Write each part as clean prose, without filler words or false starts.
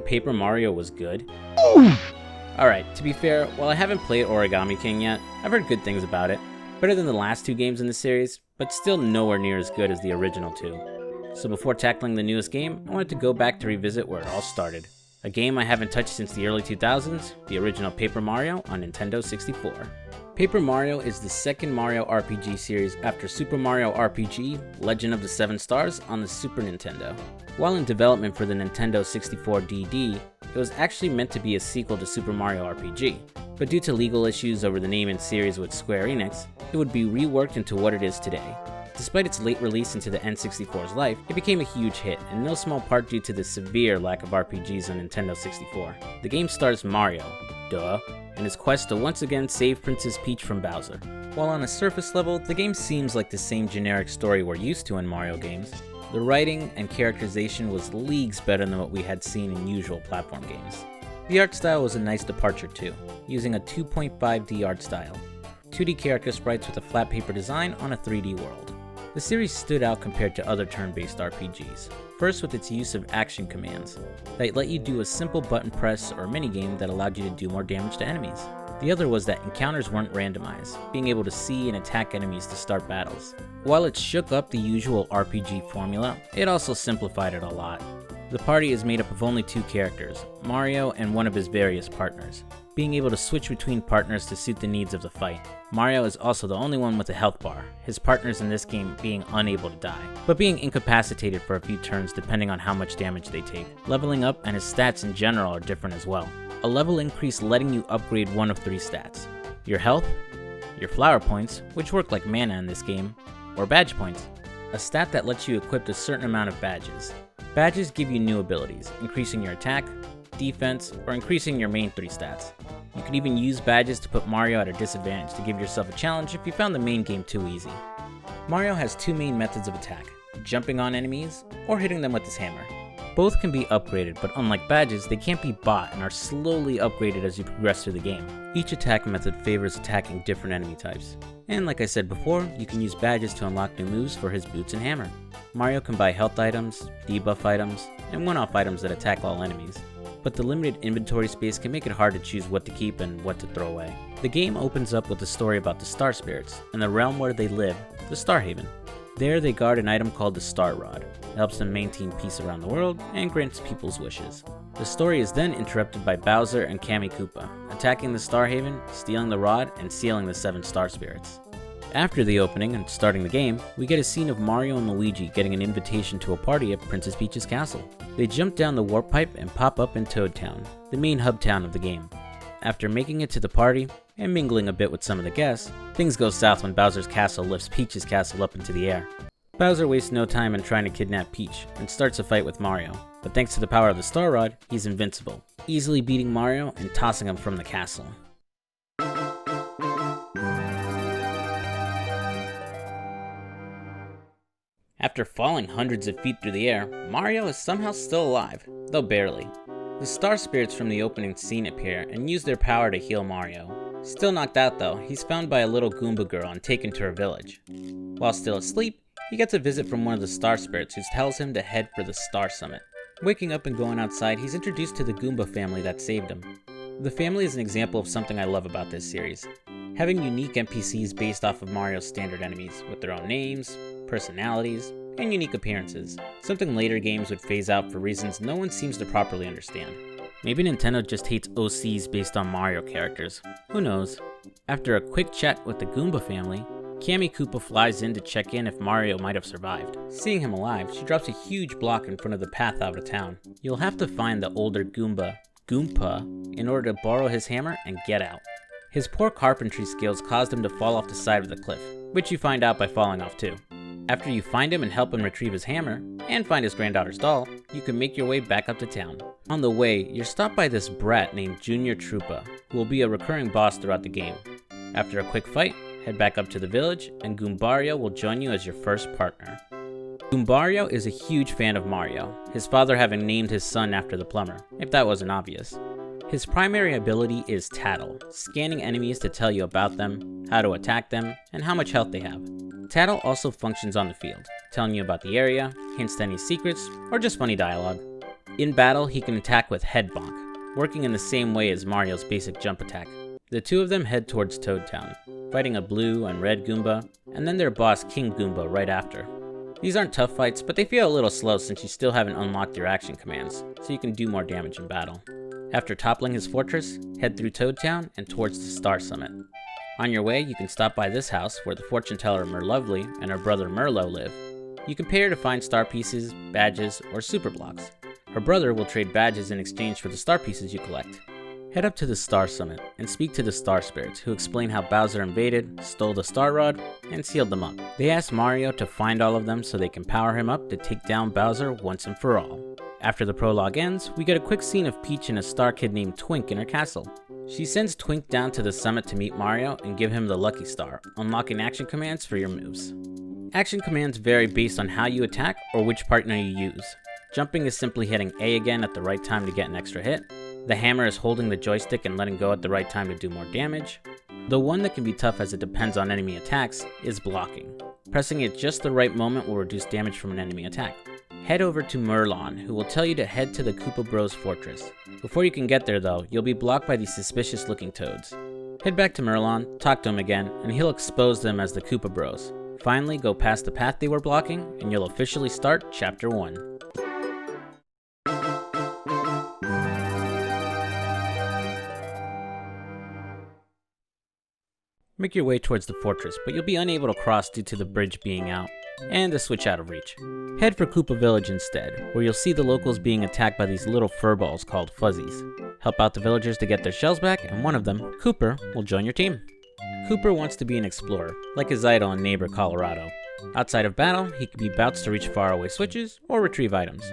Paper Mario was good? Alright, to be fair, while I haven't played Origami King yet, I've heard good things about it. Better than the last two games in the series, but still nowhere near as good as the original two. So before tackling the newest game, I wanted to go back to revisit where it all started. A game I haven't touched since the early 2000s, the original Paper Mario on Nintendo 64. Paper Mario is the second Mario RPG series after Super Mario RPG Legend of the Seven Stars on the Super Nintendo. While in development for the Nintendo 64 DD, it was actually meant to be a sequel to Super Mario RPG, but due to legal issues over the name and series with Square Enix, it would be reworked into what it is today. Despite its late release into the N64's life, it became a huge hit, in no small part due to the severe lack of RPGs on Nintendo 64. The game stars Mario, duh, and his quest to once again save Princess Peach from Bowser. While on a surface level, the game seems like the same generic story we're used to in Mario games, the writing and characterization was leagues better than what we had seen in usual platform games. The art style was a nice departure too, using a 2.5D art style, 2D character sprites with a flat paper design on a 3D world. The series stood out compared to other turn-based RPGs, first with its use of action commands, that let you do a simple button press or minigame that allowed you to do more damage to enemies. The other was that encounters weren't randomized, being able to see and attack enemies to start battles. While it shook up the usual RPG formula, it also simplified it a lot. The party is made up of only two characters, Mario and one of his various partners, being able to switch between partners to suit the needs of the fight. Mario is also the only one with a health bar, his partners in this game being unable to die, but being incapacitated for a few turns depending on how much damage they take. Leveling up and his stats in general are different as well. A level increase letting you upgrade one of three stats: your health, your flower points, which work like mana in this game, or badge points, a stat that lets you equip a certain amount of badges. Badges give you new abilities, increasing your attack, defense, or increasing your main three stats. You could even use badges to put Mario at a disadvantage to give yourself a challenge if you found the main game too easy. Mario has two main methods of attack, jumping on enemies or hitting them with his hammer. Both can be upgraded, but unlike badges, they can't be bought and are slowly upgraded as you progress through the game. Each attack method favors attacking different enemy types. And like I said before, you can use badges to unlock new moves for his boots and hammer. Mario can buy health items, debuff items, and one-off items that attack all enemies. But the limited inventory space can make it hard to choose what to keep and what to throw away. The game opens up with a story about the Star Spirits and the realm where they live, the Star Haven. There they guard an item called the Star Rod. It helps them maintain peace around the world and grants people's wishes. The story is then interrupted by Bowser and Kammy Koopa, attacking the Star Haven, stealing the rod, and sealing the 7 Star Spirits. After the opening and starting the game, we get a scene of Mario and Luigi getting an invitation to a party at Princess Peach's castle. They jump down the warp pipe and pop up in Toad Town, the main hub town of the game. After making it to the party, and mingling a bit with some of the guests, things go south when Bowser's castle lifts Peach's castle up into the air. Bowser wastes no time in trying to kidnap Peach, and starts a fight with Mario, but thanks to the power of the Star Rod, he's invincible, easily beating Mario and tossing him from the castle. After falling hundreds of feet through the air, Mario is somehow still alive, though barely. The Star Spirits from the opening scene appear and use their power to heal Mario. Still knocked out though, he's found by a little Goomba girl and taken to her village. While still asleep, he gets a visit from one of the Star Spirits who tells him to head for the Star Summit. Waking up and going outside, he's introduced to the Goomba family that saved him. The family is an example of something I love about this series. Having unique NPCs based off of Mario's standard enemies, with their own names, personalities, and unique appearances. Something later games would phase out for reasons no one seems to properly understand. Maybe Nintendo just hates OCs based on Mario characters. Who knows? After a quick chat with the Goomba family, Kammy Koopa flies in to check in if Mario might have survived. Seeing him alive, she drops a huge block in front of the path out of town. You'll have to find the older Goomba, Goompa, in order to borrow his hammer and get out. His poor carpentry skills caused him to fall off the side of the cliff, which you find out by falling off too. After you find him and help him retrieve his hammer, and find his granddaughter's doll, you can make your way back up to town. On the way, you're stopped by this brat named Junior Troopa, who will be a recurring boss throughout the game. After a quick fight, head back up to the village, and Goombario will join you as your first partner. Goombario is a huge fan of Mario, his father having named his son after the plumber, if that wasn't obvious. His primary ability is Tattle, scanning enemies to tell you about them, how to attack them, and how much health they have. Tattle also functions on the field, telling you about the area, hints to any secrets, or just funny dialogue. In battle, he can attack with Head Bonk, working in the same way as Mario's basic jump attack. The two of them head towards Toad Town, fighting a blue and red Goomba, and then their boss King Goomba right after. These aren't tough fights, but they feel a little slow since you still haven't unlocked your action commands, so you can do more damage in battle. After toppling his fortress, head through Toad Town and towards the Star Summit. On your way, you can stop by this house where the fortune teller Merlovely and her brother Merlo live. You can pay her to find star pieces, badges, or super blocks. Her brother will trade badges in exchange for the star pieces you collect. Head up to the Star Summit and speak to the Star Spirits, who explain how Bowser invaded, stole the Star Rod, and sealed them up. They ask Mario to find all of them so they can power him up to take down Bowser once and for all. After the prologue ends, we get a quick scene of Peach and a star kid named Twink in her castle. She sends Twink down to the summit to meet Mario and give him the Lucky Star, unlocking action commands for your moves. Action commands vary based on how you attack or which partner you use. Jumping is simply hitting A again at the right time to get an extra hit. The hammer is holding the joystick and letting go at the right time to do more damage. The one that can be tough as it depends on enemy attacks is blocking. Pressing it just the right moment will reduce damage from an enemy attack. Head over to Merlon, who will tell you to head to the Koopa Bros fortress. Before you can get there though, you'll be blocked by these suspicious looking toads. Head back to Merlon, talk to him again, and he'll expose them as the Koopa Bros. Finally, go past the path they were blocking, and you'll officially start Chapter 1. Make your way towards the fortress, but you'll be unable to cross due to the bridge being out, and the switch out of reach. Head for Koopa Village instead, where you'll see the locals being attacked by these little furballs called Fuzzies. Help out the villagers to get their shells back, and one of them, Cooper, will join your team. Cooper wants to be an explorer, like his idol and neighbor Colorado. Outside of battle, he can be bounced to reach faraway switches or retrieve items.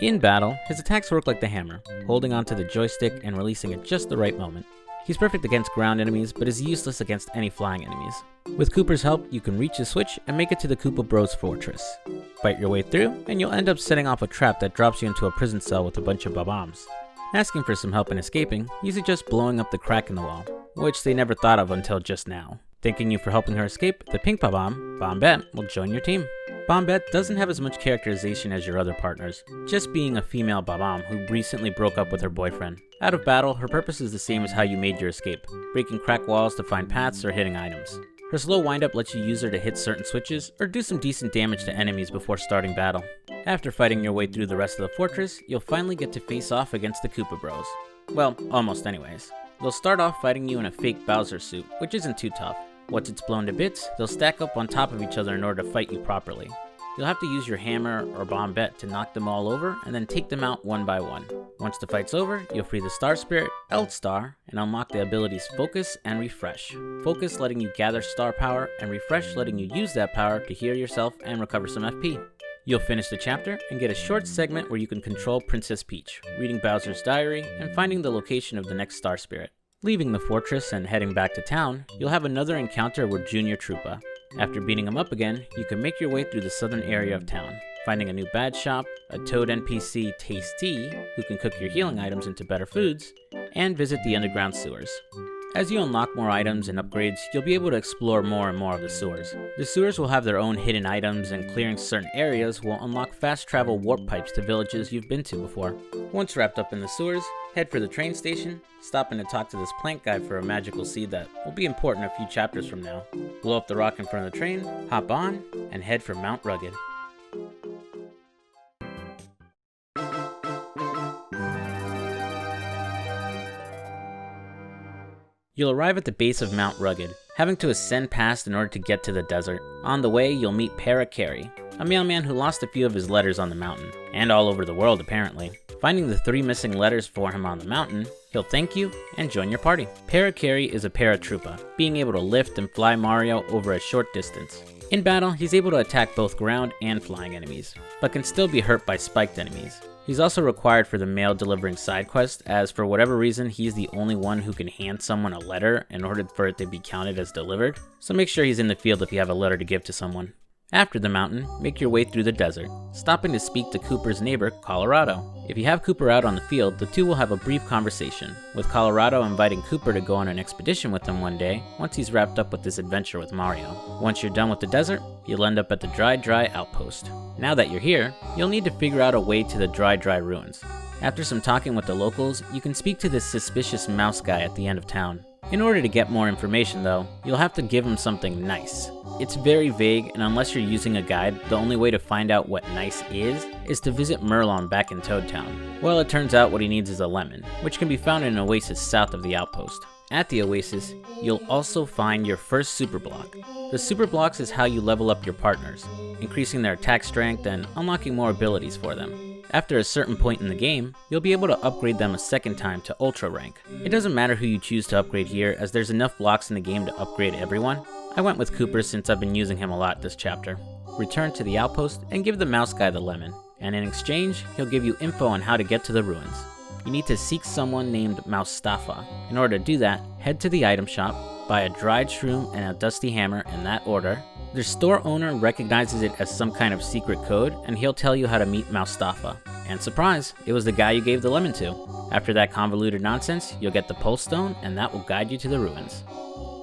In battle, his attacks work like the hammer, holding onto the joystick and releasing at just the right moment. He's perfect against ground enemies, but is useless against any flying enemies. With Cooper's help, you can reach the switch and make it to the Koopa Bros fortress. Fight your way through, and you'll end up setting off a trap that drops you into a prison cell with a bunch of Bob-ombs. Asking for some help in escaping, you suggest blowing up the crack in the wall, which they never thought of until just now. Thanking you for helping her escape, the pink Bob-omb, Bombette, will join your team. Bombette doesn't have as much characterization as your other partners, just being a female Bob-omb who recently broke up with her boyfriend. Out of battle, her purpose is the same as how you made your escape, breaking crack walls to find paths or hitting items. Her slow windup lets you use her to hit certain switches or do some decent damage to enemies before starting battle. After fighting your way through the rest of the fortress, you'll finally get to face off against the Koopa Bros. Well, almost anyways. They'll start off fighting you in a fake Bowser suit, which isn't too tough. Once it's blown to bits, they'll stack up on top of each other in order to fight you properly. You'll have to use your hammer or Bombette to knock them all over and then take them out one by one. Once the fight's over, you'll free the Star Spirit, Eldstar, and unlock the abilities Focus and Refresh. Focus letting you gather star power, and Refresh letting you use that power to heal yourself and recover some FP. You'll finish the chapter and get a short segment where you can control Princess Peach, reading Bowser's diary and finding the location of the next Star Spirit. Leaving the fortress and heading back to town, you'll have another encounter with Junior Troopa. After beating him up again, you can make your way through the southern area of town, finding a new badge shop, a Toad NPC Tasty, who can cook your healing items into better foods, and visit the underground sewers. As you unlock more items and upgrades, you'll be able to explore more and more of the sewers. The sewers will have their own hidden items, and clearing certain areas will unlock fast travel warp pipes to villages you've been to before. Once wrapped up in the sewers, head for the train station, stop in to talk to this plant guy for a magical seed that will be important a few chapters from now. Blow up the rock in front of the train, hop on, and head for Mount Rugged. You'll arrive at the base of Mount Rugged, having to ascend past in order to get to the desert. On the way, you'll meet Para-Carry, a mailman who lost a few of his letters on the mountain, and all over the world apparently. Finding the 3 missing letters for him on the mountain, he'll thank you and join your party. Para-Carry is a paratroopa, being able to lift and fly Mario over a short distance. In battle, he's able to attack both ground and flying enemies, but can still be hurt by spiked enemies. He's also required for the mail delivering side quest, as for whatever reason he's the only one who can hand someone a letter in order for it to be counted as delivered, so make sure he's in the field if you have a letter to give to someone. After the mountain, make your way through the desert, stopping to speak to Cooper's neighbor, Colorado. If you have Cooper out on the field, the two will have a brief conversation, with Colorado inviting Cooper to go on an expedition with him one day once he's wrapped up with this adventure with Mario. Once you're done with the desert, you'll end up at the Dry Outpost. Now that you're here, you'll need to figure out a way to the Dry ruins. After some talking with the locals, you can speak to this suspicious mouse guy at the end of town. In order to get more information though, you'll have to give him something nice. It's very vague, and unless you're using a guide, the only way to find out what nice is to visit Merlon back in Toad Town. Well, it turns out what he needs is a lemon, which can be found in an oasis south of the outpost. At the oasis, you'll also find your first super block. The super blocks is how you level up your partners, increasing their attack strength and unlocking more abilities for them. After a certain point in the game, you'll be able to upgrade them a second time to Ultra rank. It doesn't matter who you choose to upgrade here, as there's enough blocks in the game to upgrade everyone. I went with Cooper since I've been using him a lot this chapter. Return to the outpost and give the mouse guy the lemon, and in exchange, he'll give you info on how to get to the ruins. You need to seek someone named Moustafa. In order to do that, head to the item shop, buy a dried shroom and a dusty hammer in that order. The store owner recognizes it as some kind of secret code, and he'll tell you how to meet Moustafa. And surprise, it was the guy you gave the lemon to. After that convoluted nonsense, you'll get the pulse stone, and that will guide you to the ruins.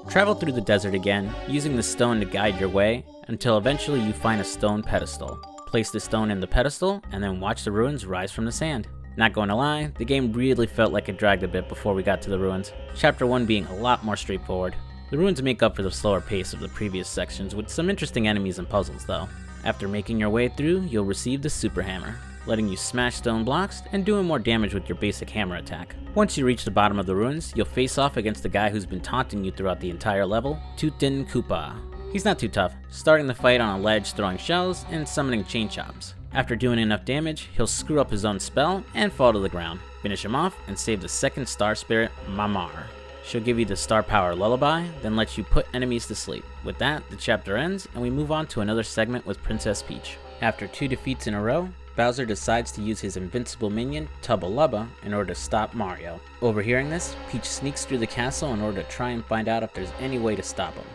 Travel through the desert again, using the stone to guide your way, until eventually you find a stone pedestal. Place the stone in the pedestal, and then watch the ruins rise from the sand. Not going to lie, the game really felt like it dragged a bit before we got to the ruins, Chapter 1 being a lot more straightforward. The ruins make up for the slower pace of the previous sections with some interesting enemies and puzzles though. After making your way through, you'll receive the Super Hammer, letting you smash stone blocks and doing more damage with your basic hammer attack. Once you reach the bottom of the ruins, you'll face off against the guy who's been taunting you throughout the entire level, Tutin Koopa. He's not too tough, starting the fight on a ledge throwing shells and summoning chain chops. After doing enough damage, he'll screw up his own spell and fall to the ground. Finish him off and save the second star spirit, Mamar. She'll give you the star power lullaby, then let you put enemies to sleep. With that, the chapter ends, and we move on to another segment with Princess Peach. After 2 defeats in a row, Bowser decides to use his invincible minion, Tubba Lubba, in order to stop Mario. Overhearing this, Peach sneaks through the castle in order to try and find out if there's any way to stop him.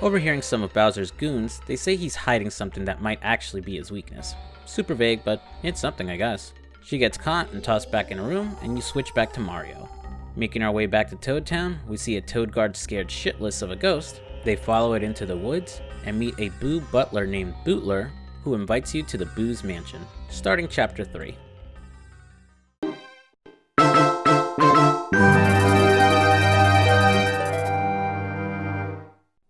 Overhearing some of Bowser's goons, they say he's hiding something that might actually be his weakness. Super vague, but it's something I guess. She gets caught and tossed back in a room, and you switch back to Mario. Making our way back to Toad Town, we see a Toad Guard scared shitless of a ghost. They follow it into the woods and meet a Boo butler named Bootler, who invites you to the Boo's mansion. Starting Chapter 3.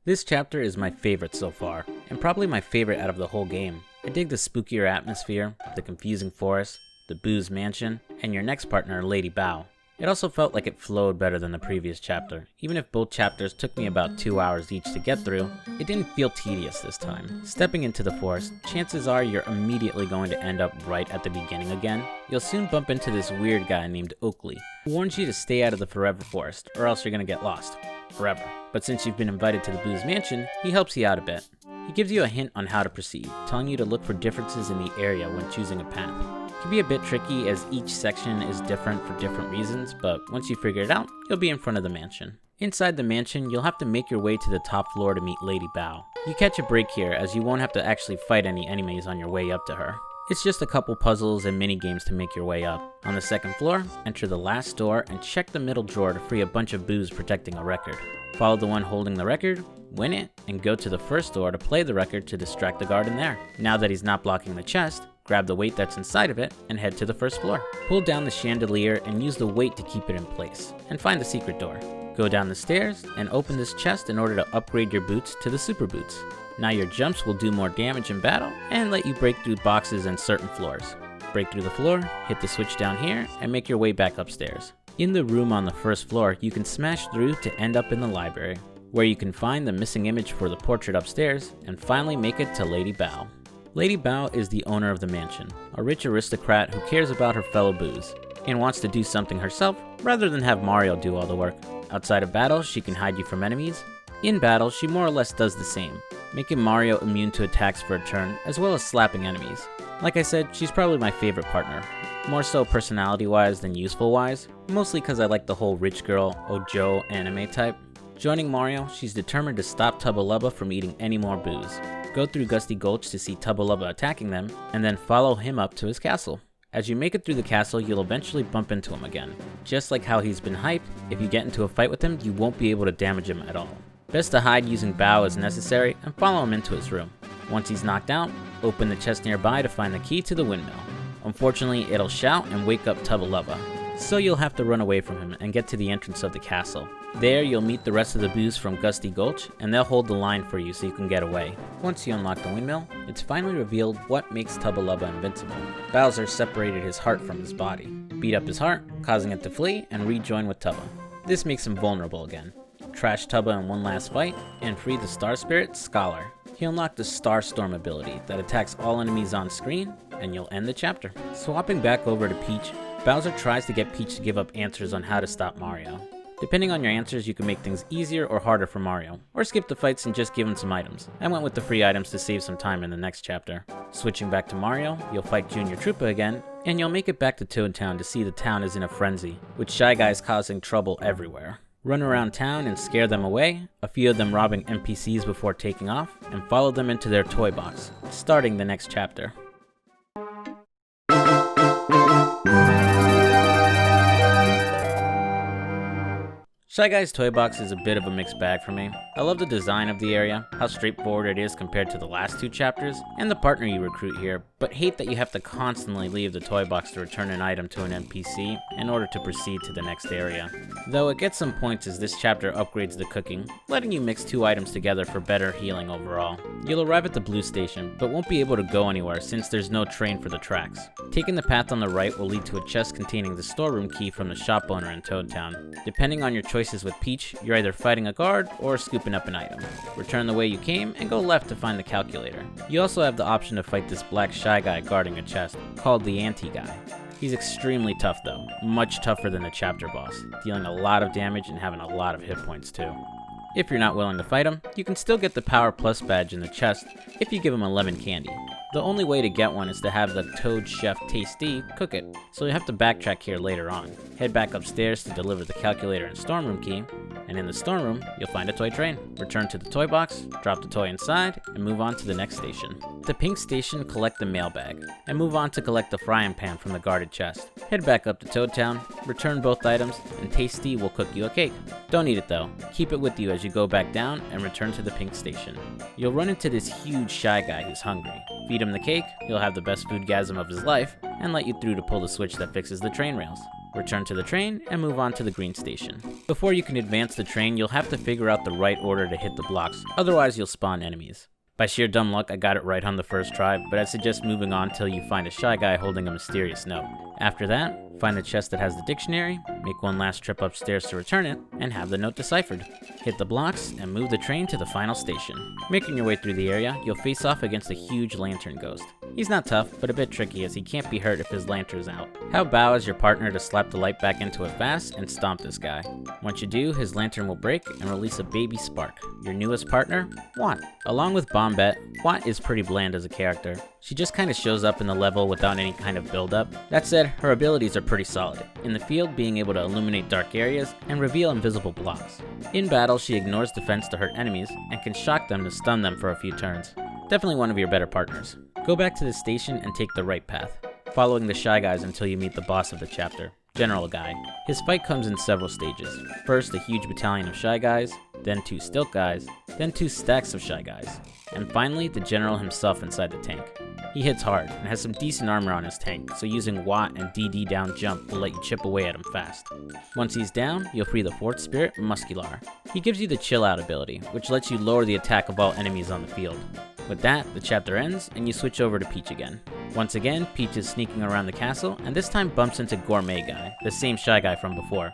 This chapter is my favorite so far, and probably my favorite out of the whole game. I dig the spookier atmosphere, the confusing forest, the Boo's mansion, and your next partner, Lady Bow. It also felt like it flowed better than the previous chapter. Even if both chapters took me about 2 hours each to get through, it didn't feel tedious this time. Stepping into the forest, chances are you're immediately going to end up right at the beginning again. You'll soon bump into this weird guy named Oakley, who warns you to stay out of the Forever Forest, or else you're gonna get lost. Forever. But since you've been invited to the Boo's mansion, he helps you out a bit. He gives you a hint on how to proceed, telling you to look for differences in the area when choosing a path. It can be a bit tricky as each section is different for different reasons, but once you figure it out, you'll be in front of the mansion. Inside the mansion, you'll have to make your way to the top floor to meet Lady Bow. You catch a break here as you won't have to actually fight any enemies on your way up to her. It's just a couple puzzles and mini games to make your way up. On the second floor, enter the last door and check the middle drawer to free a bunch of Boos protecting a record. Follow the one holding the record, win it, and go to the first door to play the record to distract the guard in there. Now that he's not blocking the chest, grab the weight that's inside of it and head to the first floor. Pull down the chandelier and use the weight to keep it in place, and find the secret door. Go down the stairs and open this chest in order to upgrade your boots to the super boots. Now your jumps will do more damage in battle and let you break through boxes and certain floors. Break through the floor, hit the switch down here, and make your way back upstairs. In the room on the first floor, you can smash through to end up in the library, where you can find the missing image for the portrait upstairs, and finally make it to Lady Bow. Lady Bow is the owner of the mansion, a rich aristocrat who cares about her fellow Boos, and wants to do something herself rather than have Mario do all the work. Outside of battle, she can hide you from enemies. In battle, she more or less does the same, making Mario immune to attacks for a turn, as well as slapping enemies. Like I said, she's probably my favorite partner, more so personality-wise than useful-wise, mostly because I like the whole rich girl, Ojo anime type. Joining Mario, she's determined to stop Tubba Lubba from eating any more Boos. Go through Gusty Gulch to see Tubba Lubba attacking them, and then follow him up to his castle. As you make it through the castle, you'll eventually bump into him again. Just like how he's been hyped, if you get into a fight with him, you won't be able to damage him at all. Best to hide using Bow as necessary, and follow him into his room. Once he's knocked out, open the chest nearby to find the key to the windmill. Unfortunately, it'll shout and wake up Tubba Lubba, so you'll have to run away from him and get to the entrance of the castle. There, you'll meet the rest of the boos from Gusty Gulch, and they'll hold the line for you so you can get away. Once you unlock the windmill, it's finally revealed what makes Tubba Lubba invincible. Bowser separated his heart from his body, beat up his heart, causing it to flee and rejoin with Tubba. This makes him vulnerable again. Trash Tubba in one last fight, and free the Star Spirit, Scholar. He'll unlock the Star Storm ability that attacks all enemies on screen, and you'll end the chapter. Swapping back over to Peach, Bowser tries to get Peach to give up answers on how to stop Mario. Depending on your answers, you can make things easier or harder for Mario, or skip the fights and just give him some items. I went with the free items to save some time in the next chapter. Switching back to Mario, you'll fight Junior Troopa again, and you'll make it back to Toad Town to see the town is in a frenzy, with Shy Guys causing trouble everywhere. Run around town and scare them away, a few of them robbing NPCs before taking off, and follow them into their toy box, starting the next chapter. Shy Guy's Toy Box is a bit of a mixed bag for me. I love the design of the area, how straightforward it is compared to the last two chapters, and the partner you recruit here, but hate that you have to constantly leave the toy box to return an item to an NPC in order to proceed to the next area. Though it gets some points as this chapter upgrades the cooking, letting you mix two items together for better healing overall. You'll arrive at the blue station, but won't be able to go anywhere since there's no train for the tracks. Taking the path on the right will lead to a chest containing the storeroom key from the shop owner in Toad Town. Depending on your choices with Peach, you're either fighting a guard or scooping up an item. Return the way you came and go left to find the calculator. You also have the option to fight this black Shy Guy guarding a chest, called the Anti-Guy. He's extremely tough though, much tougher than the chapter boss, dealing a lot of damage and having a lot of hit points too. If you're not willing to fight him, you can still get the Power Plus badge in the chest if you give him a lemon candy. The only way to get one is to have the Toad Chef Tasty cook it, so you have to backtrack here later on. Head back upstairs to deliver the calculator and storeroom key, and in the storeroom, you'll find a toy train. Return to the toy box, drop the toy inside, and move on to the next station. At the pink station, collect the mailbag, and move on to collect the frying pan from the guarded chest. Head back up to Toad Town, return both items, and Tasty will cook you a cake. Don't eat it though, keep it with you as you go back down and return to the pink station. You'll run into this huge Shy Guy who's hungry. Feed him the cake, he'll have the best foodgasm of his life, and let you through to pull the switch that fixes the train rails. Return to the train, and move on to the green station. Before you can advance the train, you'll have to figure out the right order to hit the blocks, otherwise you'll spawn enemies. By sheer dumb luck, I got it right on the first try, but I'd suggest moving on till you find a Shy Guy holding a mysterious note. After that, find the chest that has the dictionary, make one last trip upstairs to return it, and have the note deciphered. Hit the blocks, and move the train to the final station. Making your way through the area, you'll face off against a huge lantern ghost. He's not tough, but a bit tricky as he can't be hurt if his lantern's out. Have Bao as your partner to slap the light back into it fast and stomp this guy. Once you do, his lantern will break and release a baby spark. Your newest partner, Watt. Along with Bombette, Watt is pretty bland as a character. She just kinda shows up in the level without any kind of build-up. That said, her abilities are pretty solid. In the field, being able to illuminate dark areas and reveal invisible blocks. In battle, she ignores defense to hurt enemies and can shock them to stun them for a few turns. Definitely one of your better partners. Go back to the station and take the right path, following the Shy Guys until you meet the boss of the chapter, General Guy. His fight comes in several stages. First, a huge battalion of Shy Guys, then 2 Stilt Guys, then 2 stacks of Shy Guys, and finally the General himself inside the tank. He hits hard and has some decent armor on his tank, so using Watt and DD down jump will let you chip away at him fast. Once he's down, you'll free the 4th Spirit, Muscular. He gives you the Chill Out ability, which lets you lower the attack of all enemies on the field. With that, the chapter ends, and you switch over to Peach again. Once again, Peach is sneaking around the castle, and this time bumps into Gourmet Guy, the same Shy Guy from before.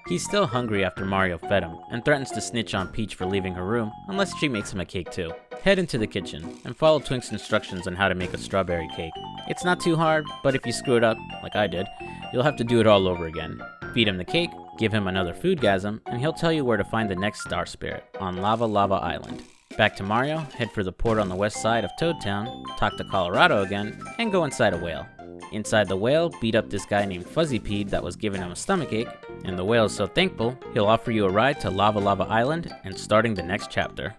He's still hungry after Mario fed him, and threatens to snitch on Peach for leaving her room, unless she makes him a cake too. Head into the kitchen, and follow Twink's instructions on how to make a strawberry cake. It's not too hard, but if you screw it up, like I did, you'll have to do it all over again. Feed him the cake, give him another foodgasm, and he'll tell you where to find the next Star Spirit, on Lava Lava Island. Back to Mario, head for the port on the west side of Toad Town, talk to Colorado again, and go inside a whale. Inside the whale, beat up this guy named Fuzzy Peed that was giving him a stomachache, and the whale is so thankful, he'll offer you a ride to Lava Lava Island and starting the next chapter.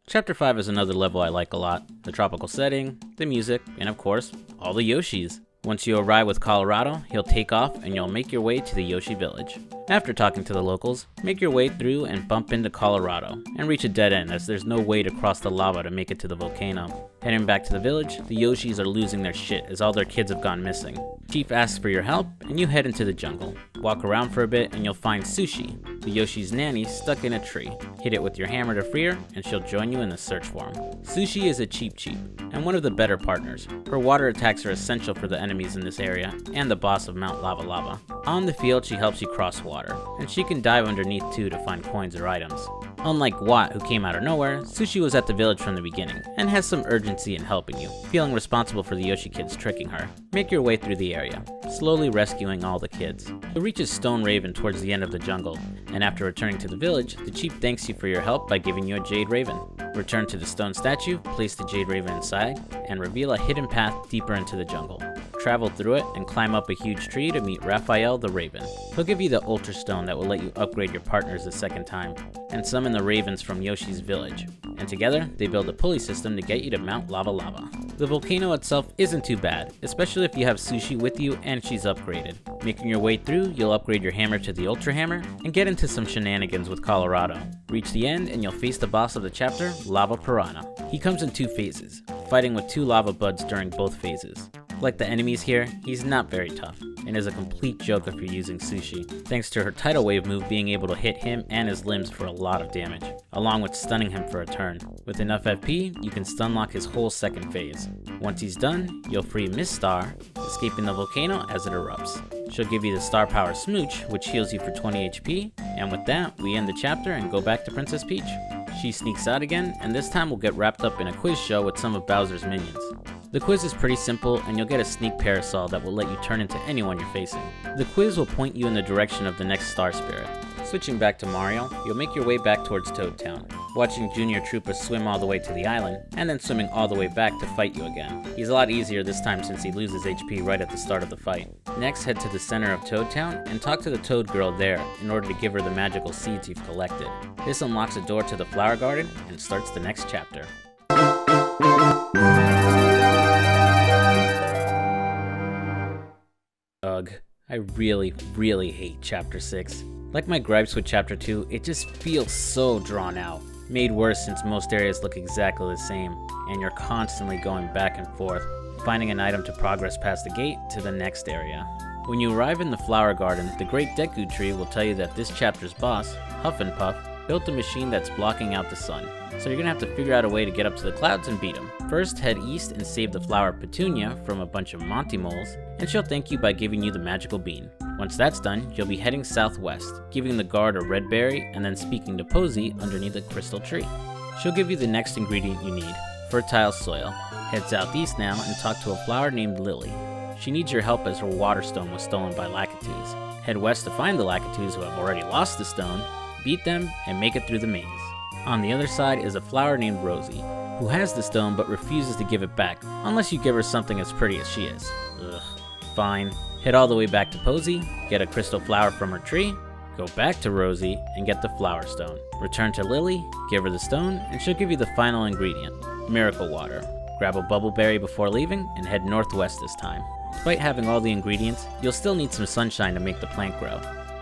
Chapter 5 is another level I like a lot. The tropical setting, the music, and of course, all the Yoshis. Once you arrive with Colorado, he'll take off and you'll make your way to the Yoshi village. After talking to the locals, make your way through and bump into Colorado, and reach a dead end as there's no way to cross the lava to make it to the volcano. Heading back to the village, the Yoshis are losing their shit as all their kids have gone missing. Chief asks for your help, and you head into the jungle. Walk around for a bit and you'll find Sushi, the Yoshi's nanny, stuck in a tree. Hit it with your hammer to free her, and she'll join you in the search for him. Sushi is a cheap, and one of the better partners. Her water attacks are essential for the enemies in this area, and the boss of Mount Lava Lava. On the field, she helps you cross water, and she can dive underneath too to find coins or items. Unlike Watt, who came out of nowhere, Sushi was at the village from the beginning, and has some urgency in helping you, feeling responsible for the Yoshi kids tricking her. Make your way through the area, slowly rescuing all the kids. You'll reach a stone raven towards the end of the jungle, and after returning to the village, the chief thanks you for your help by giving you a jade raven. Return to the stone statue, place the jade raven inside, and reveal a hidden path deeper into the jungle. Travel through it and climb up a huge tree to meet Raphael the Raven. He'll give you the Ultra Stone that will let you upgrade your partners a second time, and summon the ravens from Yoshi's village. And together, they build a pulley system to get you to Mount Lava Lava. The volcano itself isn't too bad, especially if you have Sushi with you and she's upgraded. Making your way through, you'll upgrade your hammer to the Ultra Hammer, and get into some shenanigans with Colorado. Reach the end and you'll face the boss of the chapter, Lava Piranha. He comes in two phases, fighting with two lava buds during both phases. Like the enemies here, he's not very tough, and is a complete joke if you're using Sushi, thanks to her tidal wave move being able to hit him and his limbs for a lot of damage, along with stunning him for a turn. With enough FP, you can stunlock his whole second phase. Once he's done, you'll free Miss Star, escaping the volcano as it erupts. She'll give you the Star Power Smooch, which heals you for 20 HP, and with that, we end the chapter and go back to Princess Peach. She sneaks out again, and this time we'll get wrapped up in a quiz show with some of Bowser's minions. The quiz is pretty simple, and you'll get a sneak parasol that will let you turn into anyone you're facing. The quiz will point you in the direction of the next Star Spirit. Switching back to Mario, you'll make your way back towards Toad Town, watching Junior Troopa swim all the way to the island, and then swimming all the way back to fight you again. He's a lot easier this time since he loses HP right at the start of the fight. Next, head to the center of Toad Town and talk to the Toad Girl there in order to give her the magical seeds you've collected. This unlocks a door to the Flower Garden and starts the next chapter. Ugh, I really hate Chapter 6. Like my gripes with Chapter 2, it just feels so drawn out. Made worse since most areas look exactly the same, and you're constantly going back and forth, finding an item to progress past the gate to the next area. When you arrive in the Flower Garden, the Great Deku Tree will tell you that this chapter's boss, Huff and Puff, built a machine that's blocking out the sun, so you're gonna have to figure out a way to get up to the clouds and beat him. First, head east and save the flower Petunia from a bunch of Monty moles, and she'll thank you by giving you the magical bean. Once that's done, you'll be heading southwest, giving the guard a red berry and then speaking to Posey underneath a crystal tree. She'll give you the next ingredient you need, fertile soil. Head southeast now and talk to a flower named Lily. She needs your help as her water stone was stolen by Lakitus. Head west to find the Lakitus who have already lost the stone, beat them, and make it through the maze. On the other side is a flower named Rosie, who has the stone but refuses to give it back, unless you give her something as pretty as she is. Ugh. Fine. Head all the way back to Posey, get a crystal flower from her tree, go back to Rosie, and get the flower stone. Return to Lily, give her the stone, and she'll give you the final ingredient, miracle water. Grab a bubble berry before leaving, and head northwest this time. Despite having all the ingredients, you'll still need some sunshine to make the plant grow.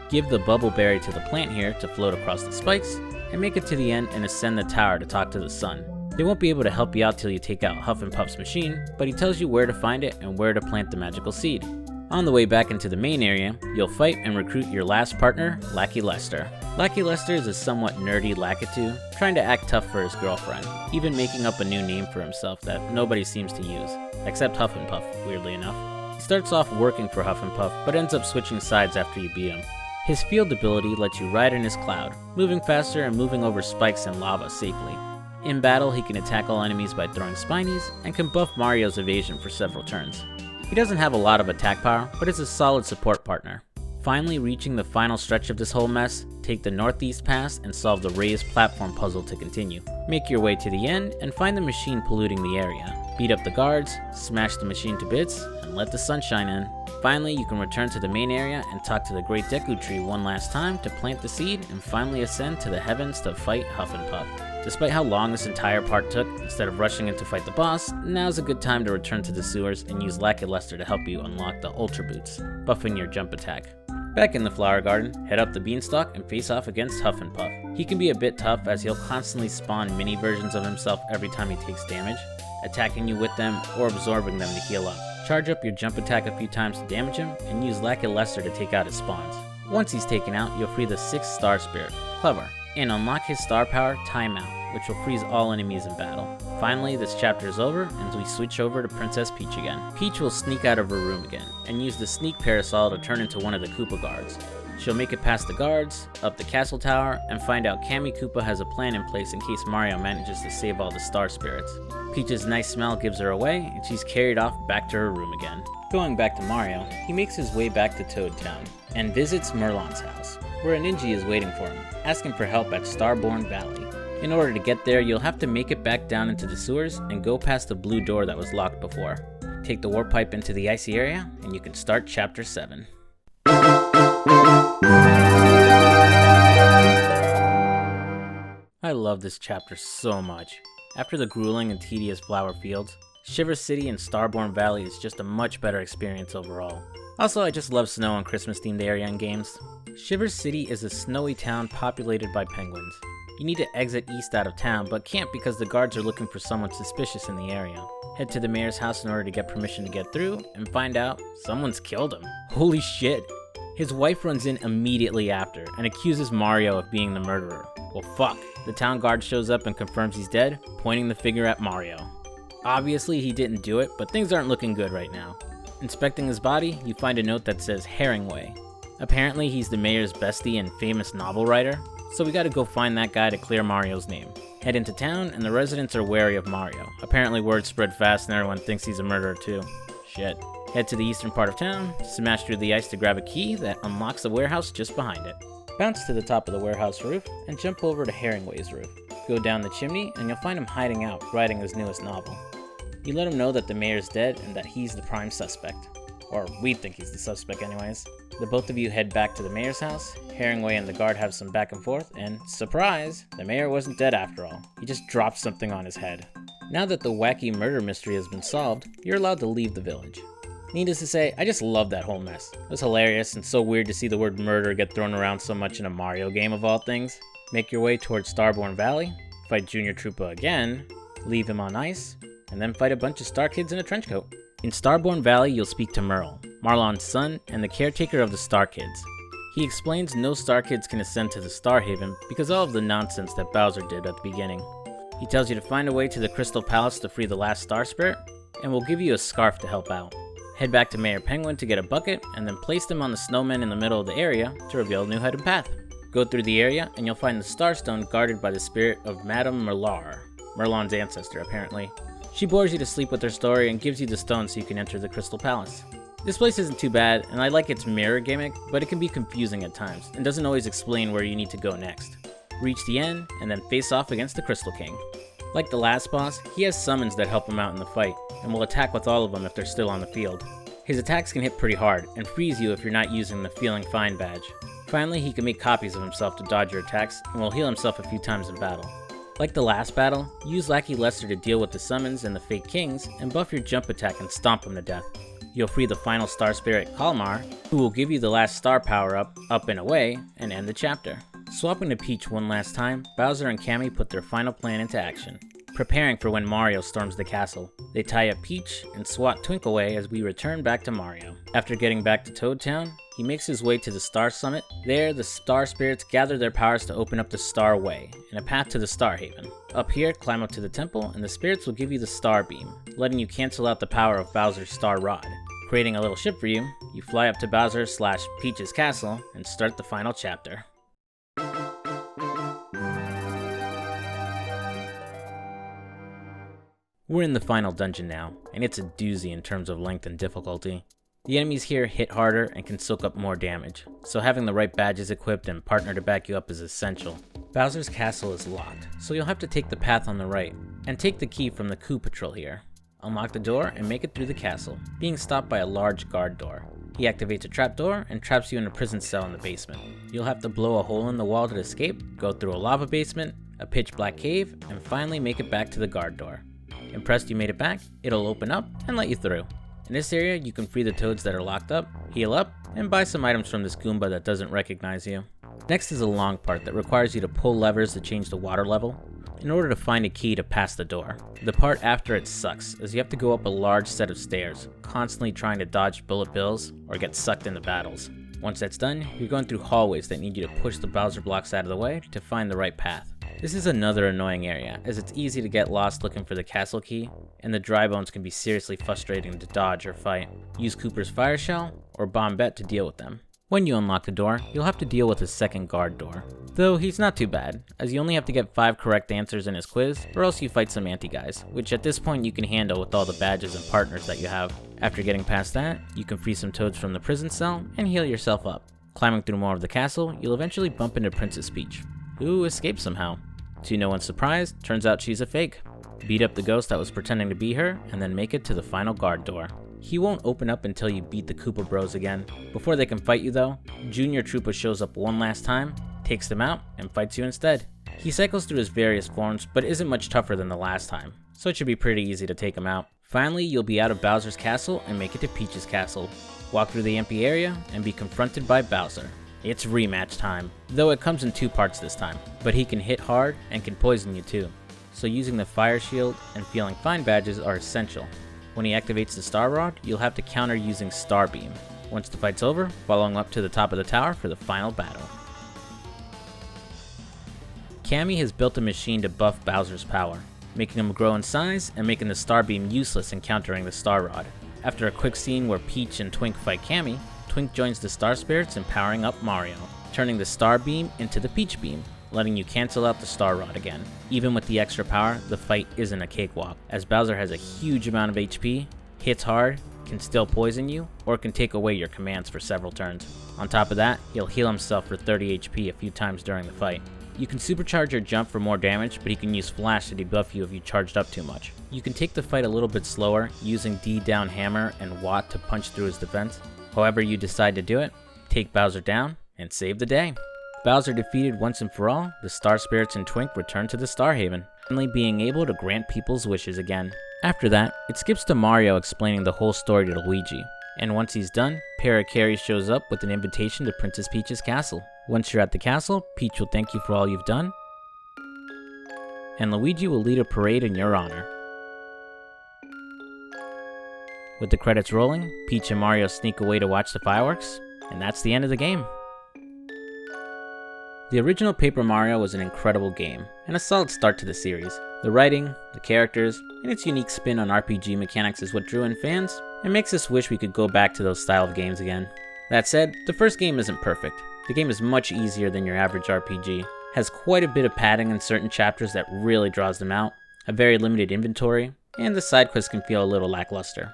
Give the bubble berry to the plant here to float across the spikes, and make it to the end and ascend the tower to talk to the sun. They won't be able to help you out till you take out Huff and Puff's machine, but he tells you where to find it and where to plant the magical seed. On the way back into the main area, you'll fight and recruit your last partner, Lackey Lester. Lackey Lester is a somewhat nerdy Lakitu, trying to act tough for his girlfriend, even making up a new name for himself that nobody seems to use, except Huff and Puff, weirdly enough. He starts off working for Huff and Puff, but ends up switching sides after you beat him. His field ability lets you ride in his cloud, moving faster and moving over spikes and lava safely. In battle, he can attack all enemies by throwing spinies, and can buff Mario's evasion for several turns. He doesn't have a lot of attack power, but is a solid support partner. Finally reaching the final stretch of this whole mess, take the northeast pass and solve the raised platform puzzle to continue. Make your way to the end and find the machine polluting the area. Beat up the guards, smash the machine to bits, and let the sunshine in. Finally, you can return to the main area and talk to the Great Deku Tree one last time to plant the seed and finally ascend to the heavens to fight Huff and Puff. Despite how long this entire part took, instead of rushing in to fight the boss, now's a good time to return to the sewers and use Lackluster to help you unlock the Ultra Boots, buffing your jump attack. Back in the Flower Garden, head up the Beanstalk and face off against Huff and Puff. He can be a bit tough as he'll constantly spawn mini versions of himself every time he takes damage, attacking you with them or absorbing them to heal up. Charge up your jump attack a few times to damage him, and use Lackluster to take out his spawns. Once he's taken out, you'll free the 6th Star Spirit, Clever, and unlock his star power, Timeout, which will freeze all enemies in battle. Finally, this chapter is over, and we switch over to Princess Peach again. Peach will sneak out of her room again, and use the Sneak Parasol to turn into one of the Koopa guards. She'll make it past the guards, up the castle tower, and find out Kami Koopa has a plan in place in case Mario manages to save all the Star Spirits. Peach's nice smell gives her away, and she's carried off back to her room again. Going back to Mario, he makes his way back to Toad Town, and visits Merlon's house, where a Ninja is waiting for him, asking for help at Starborn Valley. In order to get there, you'll have to make it back down into the sewers and go past the blue door that was locked before. Take the warp pipe into the icy area, and you can start Chapter 7. I love this chapter so much. After the grueling and tedious flower fields, Shiver City and Starborn Valley is just a much better experience overall. Also, I just love snow and Christmas themed area in games. Shiver City is a snowy town populated by penguins. You need to exit east out of town, but can't because the guards are looking for someone suspicious in the area. Head to the mayor's house in order to get permission to get through, and find out someone's killed him. Holy shit! His wife runs in immediately after, and accuses Mario of being the murderer. Well fuck, the town guard shows up and confirms he's dead, pointing the finger at Mario. Obviously he didn't do it, but things aren't looking good right now. Inspecting his body, you find a note that says Herringway. Apparently he's the mayor's bestie and famous novel writer, so we gotta go find that guy to clear Mario's name. Head into town, and the residents are wary of Mario. Apparently word spread fast and everyone thinks he's a murderer too. Shit. Head to the eastern part of town, smash through the ice to grab a key that unlocks the warehouse just behind it. Bounce to the top of the warehouse roof, and jump over to Herringway's roof. Go down the chimney, and you'll find him hiding out, writing his newest novel. You let him know that the mayor's dead and that he's the prime suspect. Or we think he's the suspect anyways. The both of you head back to the mayor's house. Herringway and the guard have some back and forth, and surprise, the mayor wasn't dead after all. He just dropped something on his head. Now that the wacky murder mystery has been solved, you're allowed to leave the village. Needless to say, I just love that whole mess. It was hilarious and so weird to see the word murder get thrown around so much in a Mario game of all things. Make your way towards Starborn Valley, fight Junior Troopa again, leave him on ice, and then fight a bunch of Star Kids in a trench coat. In Starborn Valley, you'll speak to Merle, Marlon's son and the caretaker of the Star Kids. He explains no Star Kids can ascend to the Star Haven because of all of the nonsense that Bowser did at the beginning. He tells you to find a way to the Crystal Palace to free the last Star Spirit, and will give you a scarf to help out. Head back to Mayor Penguin to get a bucket, and then place them on the snowman in the middle of the area to reveal a new hidden path. Go through the area, and you'll find the Starstone guarded by the spirit of Madame Merlar, Merlon's ancestor apparently. She bores you to sleep with her story and gives you the stone so you can enter the Crystal Palace. This place isn't too bad, and I like its mirror gimmick, but it can be confusing at times, and doesn't always explain where you need to go next. Reach the end, and then face off against the Crystal King. Like the last boss, he has summons that help him out in the fight, and will attack with all of them if they're still on the field. His attacks can hit pretty hard, and freeze you if you're not using the Feeling Fine badge. Finally, he can make copies of himself to dodge your attacks, and will heal himself a few times in battle. Like the last battle, use Lackluster to deal with the summons and the fake kings, and buff your jump attack and stomp him to death. You'll free the final Star Spirit, Kalmar, who will give you the last star power-up, Up and Away, and end the chapter. Swapping to Peach one last time, Bowser and Kami put their final plan into action, preparing for when Mario storms the castle. They tie up Peach and swat Twink away as we return back to Mario. After getting back to Toad Town, he makes his way to the Star Summit. There, the Star Spirits gather their powers to open up the Star Way, and a path to the Star Haven. Up here, climb up to the temple, and the spirits will give you the Star Beam, letting you cancel out the power of Bowser's Star Rod. Creating a little ship for you, you fly up to Bowser/Peach's castle, and start the final chapter. We're in the final dungeon now, and it's a doozy in terms of length and difficulty. The enemies here hit harder and can soak up more damage, so having the right badges equipped and partner to back you up is essential. Bowser's castle is locked, so you'll have to take the path on the right, and take the key from the Coup Patrol here. Unlock the door and make it through the castle, being stopped by a large guard door. He activates a trapdoor and traps you in a prison cell in the basement. You'll have to blow a hole in the wall to escape, go through a lava basement, a pitch black cave, and finally make it back to the guard door. Impressed you made it back, it'll open up and let you through. In this area, you can free the toads that are locked up, heal up, and buy some items from this Goomba that doesn't recognize you. Next is a long part that requires you to pull levers to change the water level in order to find a key to pass the door. The part after it sucks, as you have to go up a large set of stairs, constantly trying to dodge bullet bills or get sucked into battles. Once that's done, you're going through hallways that need you to push the Bowser blocks out of the way to find the right path. This is another annoying area, as it's easy to get lost looking for the castle key, and the dry bones can be seriously frustrating to dodge or fight. Use Cooper's Fire Shell or Bombette to deal with them. When you unlock the door, you'll have to deal with his second guard door. Though he's not too bad, as you only have to get 5 correct answers in his quiz, or else you fight some anti-guys, which at this point you can handle with all the badges and partners that you have. After getting past that, you can free some toads from the prison cell and heal yourself up. Climbing through more of the castle, you'll eventually bump into Princess Peach, who escapes somehow. To no one's surprise, turns out she's a fake. Beat up the ghost that was pretending to be her, and then make it to the final guard door. He won't open up until you beat the Koopa Bros again. Before they can fight you though, Junior Troopa shows up one last time, takes them out, and fights you instead. He cycles through his various forms, but isn't much tougher than the last time, so it should be pretty easy to take him out. Finally, you'll be out of Bowser's castle and make it to Peach's castle. Walk through the empty area, and be confronted by Bowser. It's rematch time, though it comes in 2 parts this time, but he can hit hard and can poison you too, so using the Fire Shield and Feeling Fine badges are essential. When he activates the Star Rod, you'll have to counter using Star Beam. Once the fight's over, follow him up to the top of the tower for the final battle. Cammy has built a machine to buff Bowser's power, making him grow in size and making the Star Beam useless in countering the Star Rod. After a quick scene where Peach and Twink fight Cammy, Twink joins the Star Spirits in powering up Mario, turning the Star Beam into the Peach Beam, letting you cancel out the Star Rod again. Even with the extra power, the fight isn't a cakewalk, as Bowser has a huge amount of HP, hits hard, can still poison you, or can take away your commands for several turns. On top of that, he'll heal himself for 30 HP a few times during the fight. You can supercharge your jump for more damage, but he can use Flash to debuff you if you charged up too much. You can take the fight a little bit slower, using D down hammer and Watt to punch through his defense. However you decide to do it, take Bowser down and save the day. Bowser defeated once and for all, the Star Spirits and Twink return to the Star Haven, finally being able to grant people's wishes again. After that, it skips to Mario explaining the whole story to Luigi, and once he's done, Parakarry shows up with an invitation to Princess Peach's castle. Once you're at the castle, Peach will thank you for all you've done, and Luigi will lead a parade in your honor. With the credits rolling, Peach and Mario sneak away to watch the fireworks, and that's the end of the game. The original Paper Mario was an incredible game, and a solid start to the series. The writing, the characters, and its unique spin on RPG mechanics is what drew in fans, and makes us wish we could go back to those style of games again. That said, the first game isn't perfect. The game is much easier than your average RPG, has quite a bit of padding in certain chapters that really draws them out, a very limited inventory, and the side quests can feel a little lackluster.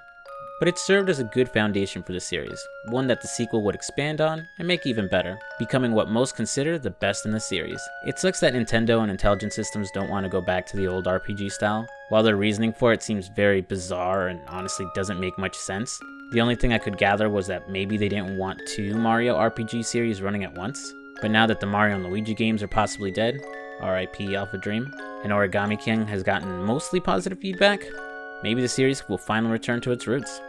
But it served as a good foundation for the series, one that the sequel would expand on and make even better, becoming what most consider the best in the series. It sucks that Nintendo and Intelligent Systems don't want to go back to the old RPG style. While their reasoning for it seems very bizarre and honestly doesn't make much sense, the only thing I could gather was that maybe they didn't want 2 Mario RPG series running at once. But now that the Mario and Luigi games are possibly dead, RIP Alpha Dream, and Origami King has gotten mostly positive feedback, maybe the series will finally return to its roots.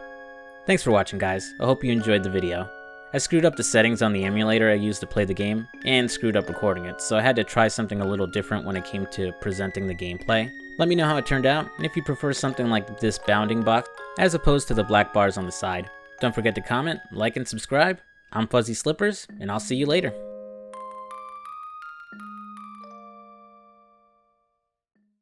Thanks for watching, guys. I hope you enjoyed the video. I screwed up the settings on the emulator I used to play the game, and screwed up recording it, so I had to try something a little different when it came to presenting the gameplay. Let me know how it turned out, and if you prefer something like this bounding box, as opposed to the black bars on the side. Don't forget to comment, like, and subscribe. I'm Fuzzy Slippers, and I'll see you later.